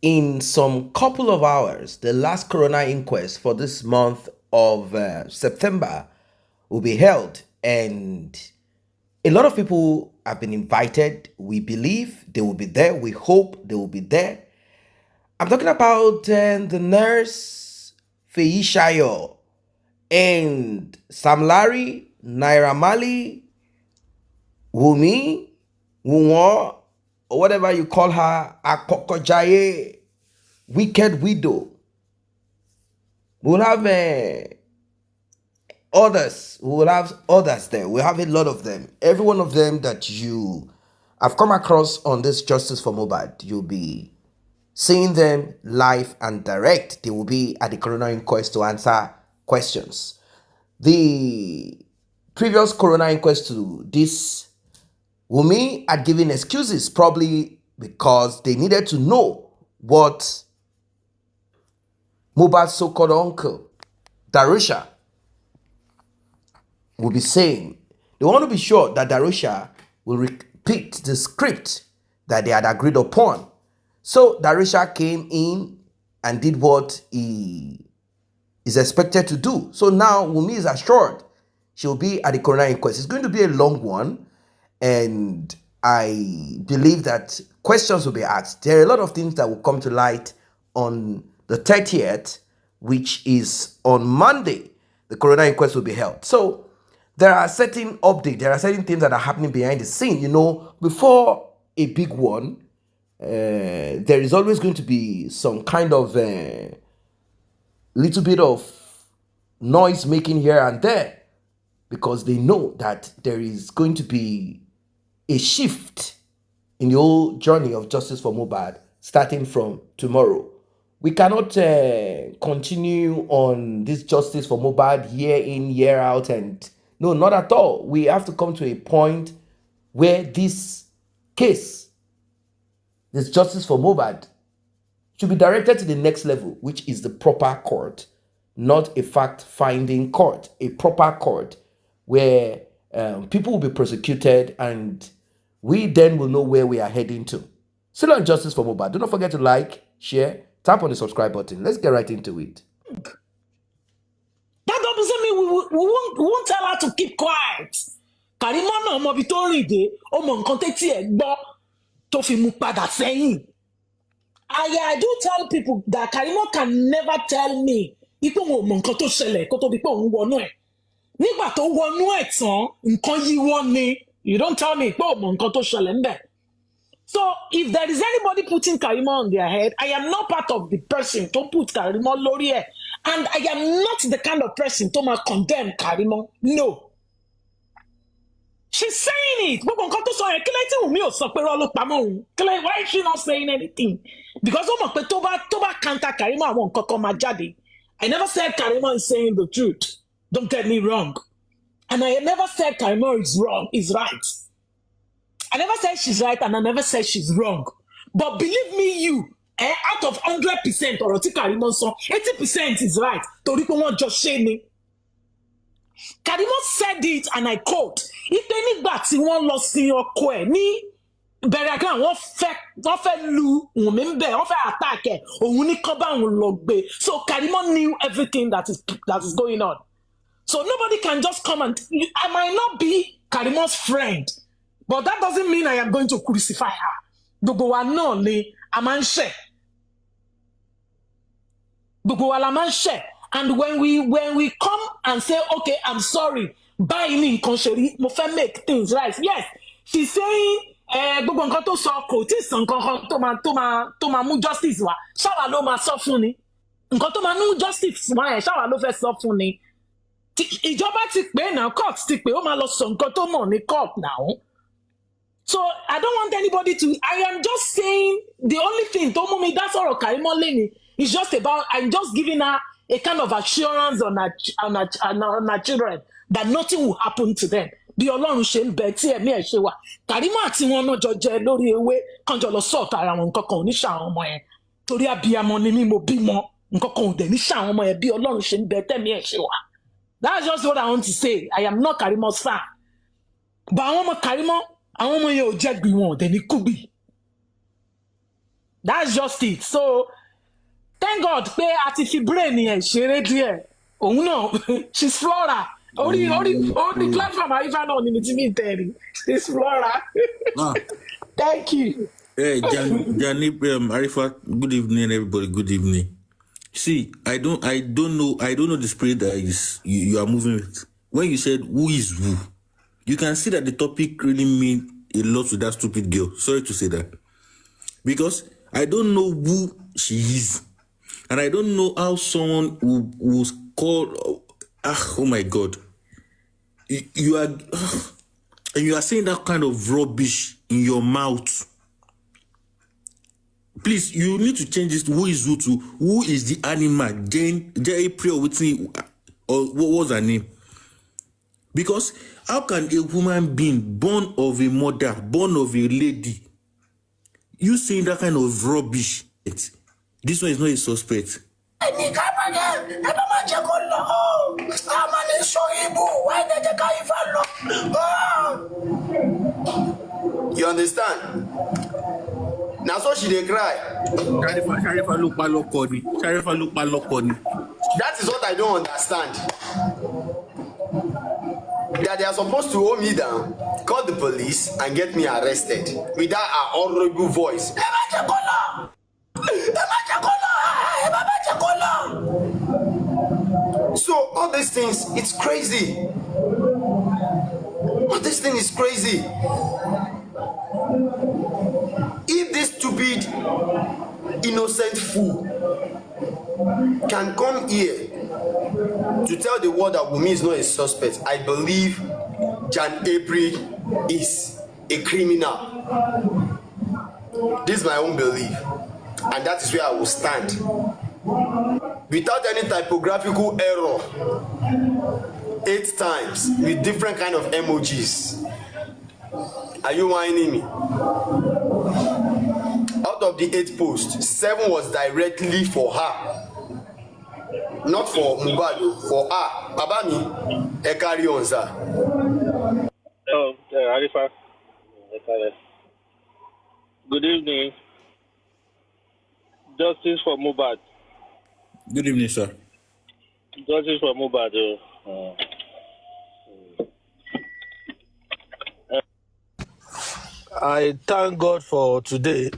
in some couple of hours, the last coroner inquest for this month of September will be held, and a lot of people have been invited. We believe they will be there. We hope they will be there. I'm talking about the nurse Feishayo and Sam Larry, Naira Mali, Wunmi, Wunwo, or whatever you call her, Akokojaye, wicked widow. We'll have others. We will have others there. We'll have a lot of them. Every one of them that you have come across on this Justice for Mohbad, you'll be seeing them live and direct. They will be at the coroner inquest to answer questions. The previous coroner inquest to this, Wunmi had given excuses, probably because they needed to know what Mohbad's so-called uncle, Darusha, will be saying. They want to be sure that Darusha will repeat the script that they had agreed upon. So Darusha came in and did what he is expected to do. So now Wunmi is assured she'll be at the coroner inquest. It's going to be a long one, and I believe that questions will be asked. There are a lot of things that will come to light on the 30th, which is on Monday. The coroner inquest will be held. So there are certain updates, there are certain things that are happening behind the scene. You know, before a big one, there is always going to be some kind of little bit of noise making here and there, because they know that there is going to be a shift in the whole journey of Justice for Mohbad starting from tomorrow. We cannot continue on this Justice for Mohbad year in, year out, and no, not at all. We have to come to a point where this case, this Justice for Mohbad, should be directed to the next level, which is the proper court, not a fact-finding court, a proper court where people will be prosecuted, and we then will know where we are heading to. Still on Justice for Mohbad. Do not forget to like, share, tap on the subscribe button. Let's get right into it. That doesn't mean we won't tell her to keep quiet. Karimo náà mọ ibi tó rìn dé, ó mọ nǹkan tétí ẹ̀ gbọ́ tó fi mú padà sẹ́yìn. I do tell people that Karimo can never tell me ipò òun ò mọ nǹkan tó ṣẹlẹ̀ kó tó di pé òun wọnú ẹ̀. Nígbà tó wọnú ẹ̀ tán, nǹkan yíwọ́ ni. You don't tell me pé ò mọ nǹkan tó ṣẹlẹ̀ ńbẹ̀. So if there is anybody putting Karimo on their head, I am not part of the person to put Karimo lórí ẹ̀. And I am not the kind of person to condemn Karimo. No. She's saying it. Gbogbo nǹkan tó sọ yẹn, kí lẹ́yìn tí Wunmi ò sọ pé irọ́ ló pamọ́ òun? Why is she not saying anything? Because ó mọ̀ pé tó bá counter Karimo àwọn nǹkan kan máa jáde. I never said Karimo is saying the truth. Don't get me wrong. And I never said Karimo is wrong, is right. I never said she's right, and I never said she's wrong. But believe me, out of 100% ọ̀rọ̀ tí Karimo sọ, 80% is right. Torí pé wọ́n jọ ṣe ni. Karimo said it, and I quote, ipe nígbà tí wọ́n lọ sin ọkọ ẹ̀ ní bẹ̀rẹ̀ àgbà wọ́n fẹ́ lu Wunmi ń bẹ̀, wọ́n fẹ́ attack ẹ̀, òun ní kán bá òun lọ gbé. So Karimo knew everything that is going on. So nobody can just come and, I might not be Karimo's friend, but that doesn't mean I am going to crucify her. Gbogbo wa náà ni a máa ń ṣẹ̀. Gbogbo wa la máa ń ṣẹ̀. And when we come and say, okay, I'm sorry, báyìí ní nǹkan ṣe rí, mo fẹ́ make things right. Yes, she's saying, gbogbo nǹkan tó sọ kò tí ì sàn kankan tó máa mú justice wá. Ṣáwa ló máa sọ fún ni. Nǹkan tó máa mú justice wá yẹn, ṣáwa ló fẹ́ sọ fún ni. Ìjọba ti pè náà, court ti pè, ó máa lọ sọ nǹkan tó mọ̀ ní court now. So I don't want anybody to, I am just saying the only thing tó mú mi dá sọ̀rọ̀ Karimo lẹ́ni is just about, I'm just giving her a kind of assurance on her children that nothing will happen to them. Bí Ọlọ́run ṣe ń bẹ tí ẹ̀mí ẹ̀ ṣe wà. Karimo àti wọn náà jọ jẹ lórí ewé kan jọ lọ sọ̀tọ̀ ara wọn, nǹkan kan ò ní ṣàwọn ọmọ yẹn. Torí abiyamọ ni mí, mo bímọ, nǹkan kan ò dẹ̀ ní ṣàwọn ọmọ yẹn bí Ọlọ́run ṣe ń bẹ tẹ̀mí ẹ̀ ṣe wà. That's just what I want to say. I am not Karimo's fan. But àwọn ọmọ Karimo, àwọn ọmọ yẹn ò jẹ́ gbì wọn ò dẹ̀ ní kúgbì. That's just it. So thank God pé a ti fi brain yẹn ṣeré díẹ̀. Òun náà she's Flora. Orí platform àyíká náà ni mi ti mi tẹ̀rí. She's Flora. Ah, Thank you. hey, Jani, Arifa, good evening, everybody. Good evening. See, I don't know the spirit that is you are moving with. When you said who is who, you can see that the topic really mean a lot to that stupid girl. Sorry to say that, because I don't know who she is, and I don't know how someone who was called. Oh my God, you are, and you are saying that kind of rubbish in your mouth. Please, you need to change this. Who is who to who is the animal? Jane April Whitney, or what was her name? Because how can a woman being born of a mother, born of a lady, you saying that kind of rubbish? This one is not a suspect. You understand? Now so she dey cry. Sharifa look palokoni. That is what I don't understand. That they are supposed to hold me down, call the police, and get me arrested with that horrible voice. So all these things, it's crazy. All this thing is crazy. If this stupid, innocent fool can come here to tell the world that Wunmi is not a suspect, I believe Jan April is a criminal. This is my own belief, and that is where I will stand. Without any typographical error, 8 times with different kind of emojis. Are you whining me? Out of the 8 posts, 7 was directly for her, not for Mohbad, for her. Baba mi, ẹ carry on, sir. Oh, Arifa. Good evening. Justice for Mohbad. Good evening, sir. Justice for Mohbad. I thank God for today.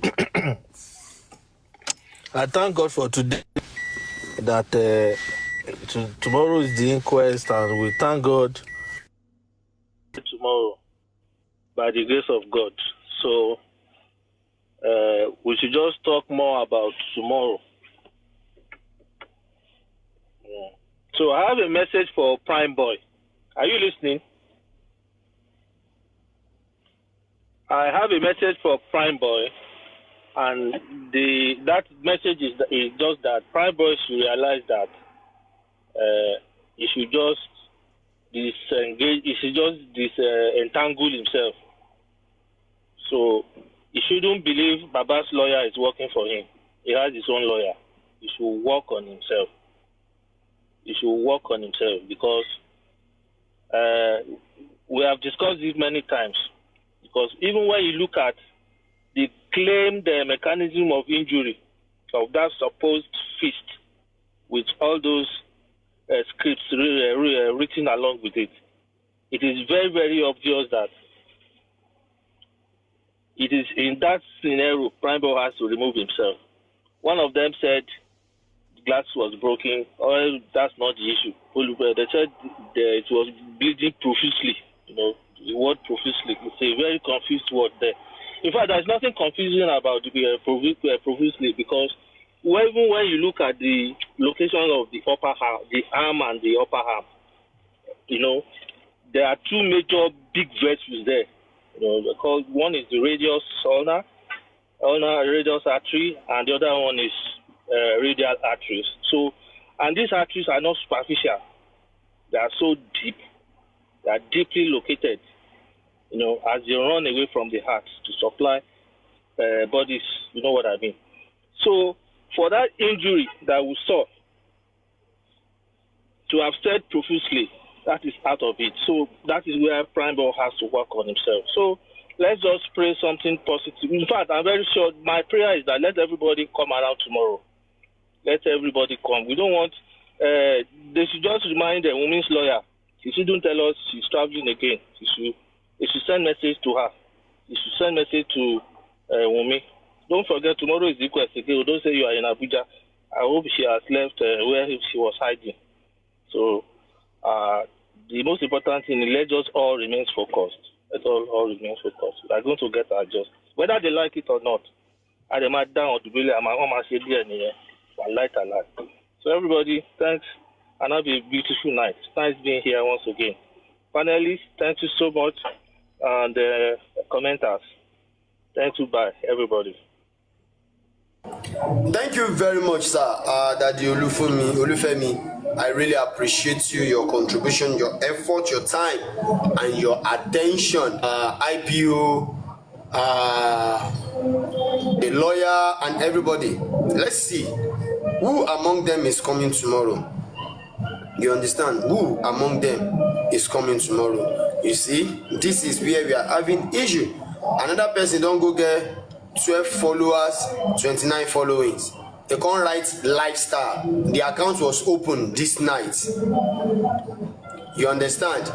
I thank God for today that tomorrow is the inquest, and we thank God tomorrow by the grace of God. So we should just talk more about tomorrow. Yeah. So I have a message for Prime Boy. Are you listening? I have a message for Prime Boy, and that message is just that Prime Boy should realize that he should just disengage, he should just entangle himself. So he shouldn't believe Baba's lawyer is working for him. He has his own lawyer. He should work on himself. He should work on himself, because we have discussed this many times. Because even when you look at the claimed mechanism of injury of that supposed fist with all those scripts written along with it, it is very, very obvious that it is in that scenario Prime Boy has to remove himself. One of them said the glass was broken. Oh, that's not the issue. They said it was bleeding profusely. You know, the word profusely, it's a very confused word there. In fact, there's nothing confusing about the profusely, because even when you look at the location of the upper arm, the arm and the upper arm, you know, there are 2 major big vessels there. You know, they're called, one is the radius ulnar radius artery, and the other one is radial arteries. So, and these arteries are not superficial; they are so deep. They are deeply located, you know, as they run away from the heart to supply bodies. You know what I mean? So, for that injury that we saw, to have said profusely, that is out of it. So, that is where Prime Boy has to work on himself. So, let's just pray something positive. In fact, I'm very sure my prayer is that let everybody come around tomorrow. Let everybody come. We don't want, they should just remind the woman's lawyer. She shouldn't tell us she's traveling again. They should send message to her. They should send message to Wunmi. Don't forget, tomorrow is Inquest again. Don't say you are in Abuja. I hope she has left where she was hiding. So, the most important thing is let us all remain focused. Let all remain focused. We are going to get our justice. Whether they like it or not, I demand down or the bill, I'm a light. So everybody, thanks, and have a beautiful night. Nice being here once again. Finally, thank you so much, and commenters. Thank you, bye, everybody. Thank you very much, sir. Daddy Olufemi. I really appreciate you, your contribution, your effort, your time, and your attention. IPO, the lawyer, and everybody. Let's see who among them is coming tomorrow. You understand? Who among them is coming tomorrow? You see, this is where we are having issue. Another person don't go get 12 followers, 29 followings. They can't write lifestyle. The account was open this night. You understand?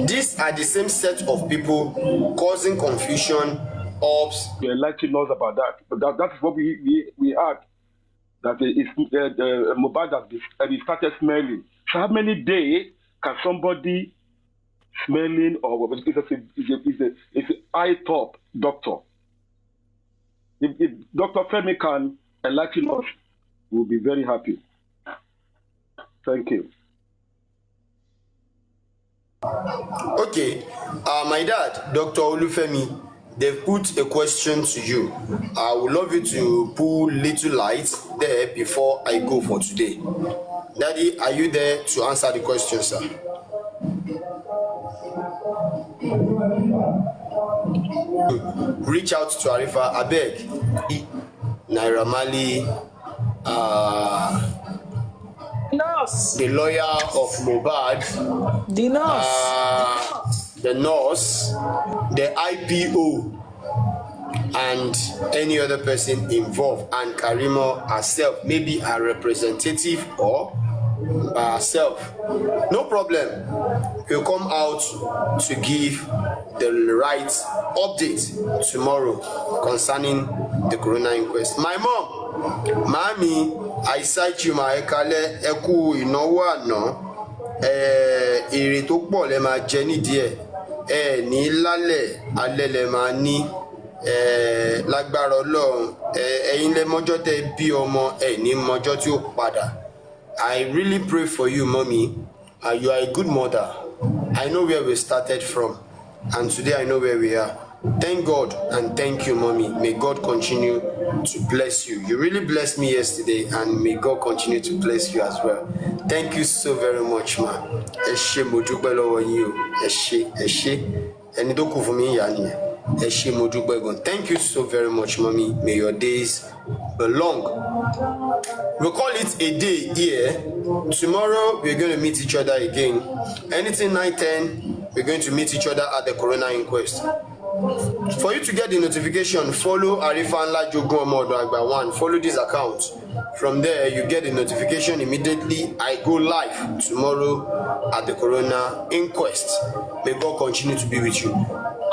These are the same set of people causing confusion, ups. They enlightened us about that. But that is what we had. That Mohbad has started smelling. So how many days can somebody smelling or it's an eye top doctor? If Dr. Femi can enlighten us, we'll be very happy. Thank you. Okay, my dad, Dr. Olufemi, they've put a question to you. I would love you to pull little light there before I go for today. Daddy, are you there to answer the question, sir? Reach out to Arifa Abeg, Naira Marley, Nurse. the lawyer of Mohbad, The nurse. the nurse, the IPO, and any other person involved, and Karimo herself, maybe a representative or by herself. No problem. We'll come out to give the right update tomorrow concerning the Corona Inquest. My mom, Mami, I cite you my Ekale Eku ìnáwó àná. Èrè tó pọ̀ lẹ máa jẹ nídìí ẹ̀. Ní lálẹ́ alẹ́ lẹ máa ní. Lágbára Ọlọ́run, ẹ̀yin lẹ mọ́jọ́ tẹ́ bí ọmọ ẹ̀ ní mọ́jọ́ tí ó padà. I really pray for you, mommy. You are a good mother. I know where we started from, and today I know where we are. Thank God and thank you, mommy. May God continue to bless you. You really blessed me yesterday, and may God continue to bless you as well. Thank you so very much, ma. Ẹ ṣé mo dúpẹ́ lọ́wọ́ yín o. Ẹ ṣé. Ẹni tó kù fún mi ìyá nìyẹn. Ẹ ṣé mo dúpẹ́ gan. Thank you so very much, mommy. May your days be long. We'll call it a day here. Tomorrow we're going to meet each other again. Anything 9-10, we're going to meet each other at the Corona Inquest. For you to get the notification, follow Arifa Nlajogun Omodo Agba 1. Follow this account. From there, you get the notification immediately. I go live tomorrow at the Corona Inquest. May God continue to be with you.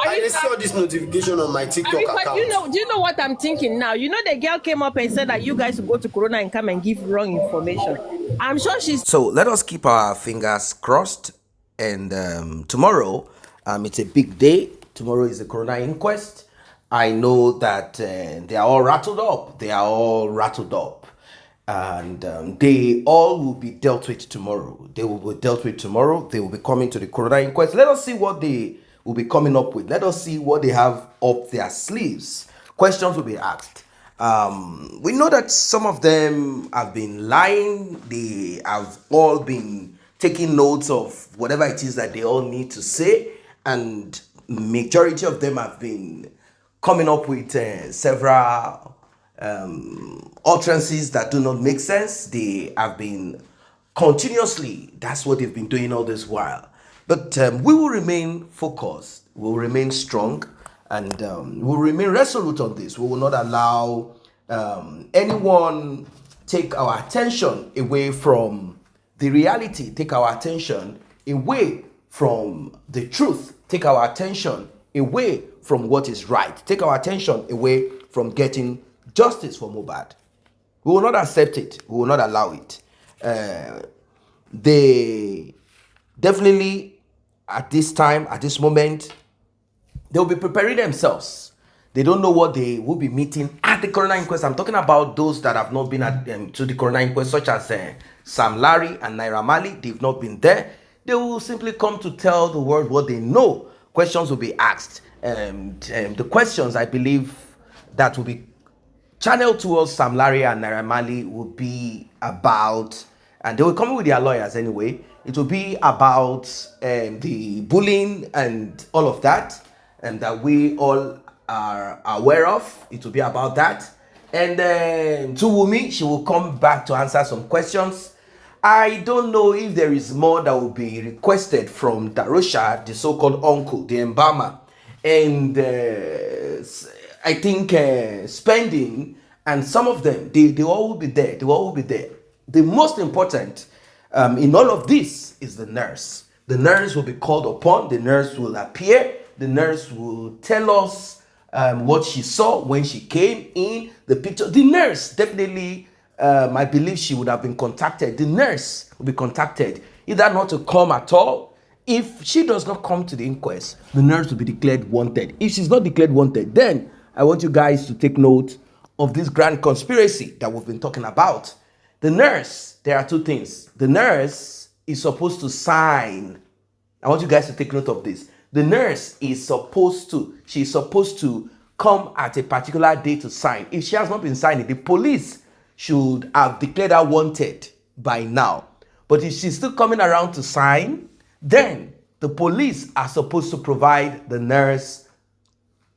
I saw this notification on my TikTok account. Do you know what I'm thinking now? You know, the girl came up and said that you guys will go to Corona and come and give wrong information. I'm sure she's... So let us keep our fingers crossed. And tomorrow, it's a big day. Tomorrow is the Corona Inquest. I know that they are all rattled up. And they all will be dealt with tomorrow. They will be dealt with tomorrow. They will be coming to the Corona Inquest. Let us see what they will be coming up with. Let us see what they have up their sleeves. Questions will be asked. We know that some of them have been lying. They have all been taking notes of whatever it is that they all need to say. And majority of them have been coming up with several utterances that do not make sense. They have been continuously, that's what they've been doing all this while. But we will remain focused, we will remain strong, And we'll remain resolute on this. We will not allow anyone take our attention away from the reality, take our attention away from the truth, take our attention away from what is right, take our attention away from getting justice for Mohbad. We will not accept it. We will not allow it. They definitely, at this time, at this moment, they will be preparing themselves. They don't know what they will be meeting at the coroner inquest. I'm talking about those that have not been at, to the coroner inquest, such as Sam Larry and Naira Marley. They've not been there. They will simply come to tell the world what they know. Questions will be asked. The questions, I believe, that will be channeled towards Sam Larry and Naira Marley will be about, and they will come with their lawyers anyway, it will be about the bullying and all of that, and that we all are aware of. It will be about that. And then to Wunmi, she will come back to answer some questions. I don't know if there is more that will be requested from Darosha, the so-called uncle, the embalmer, and I think spending, and some of them, they all will be there. They all will be there. The most important in all of this is the nurse. The nurse will be called upon. The nurse will appear. The nurse will tell us what she saw when she came in, the picture. The nurse definitely, I believe she would have been contacted. The nurse will be contacted, either not to come at all. If she does not come to the inquest, the nurse will be declared wanted. If she's not declared wanted, then I want you guys to take note of this grand conspiracy that we've been talking about. The nurse, there are two things. The nurse is supposed to sign. I want you guys to take note of this. The nurse is supposed to come at a particular day to sign. If she has not been signing, the police should have declared her wanted by now. But if she's still coming around to sign, then the police are supposed to provide the nurse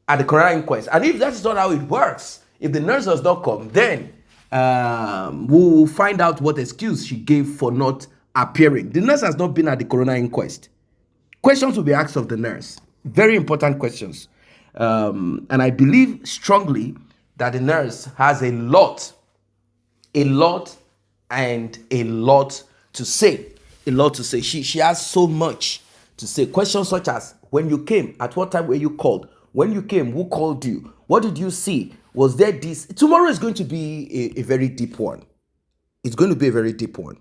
at the coroner inquest. And if that's not how it works, if the nurse does not come, then we'll find out what excuse she gave for not appearing. The nurse has not been at the coroner inquest. Questions will be asked of the nurse. Very important questions. And I believe strongly that the nurse has a lot to say. A lot to say. She has so much to say. Questions such as, when you came, at what time were you called? When you came, who called you? What did you see? Was there this? Tomorrow is going to be a very deep one. It's going to be a very deep one.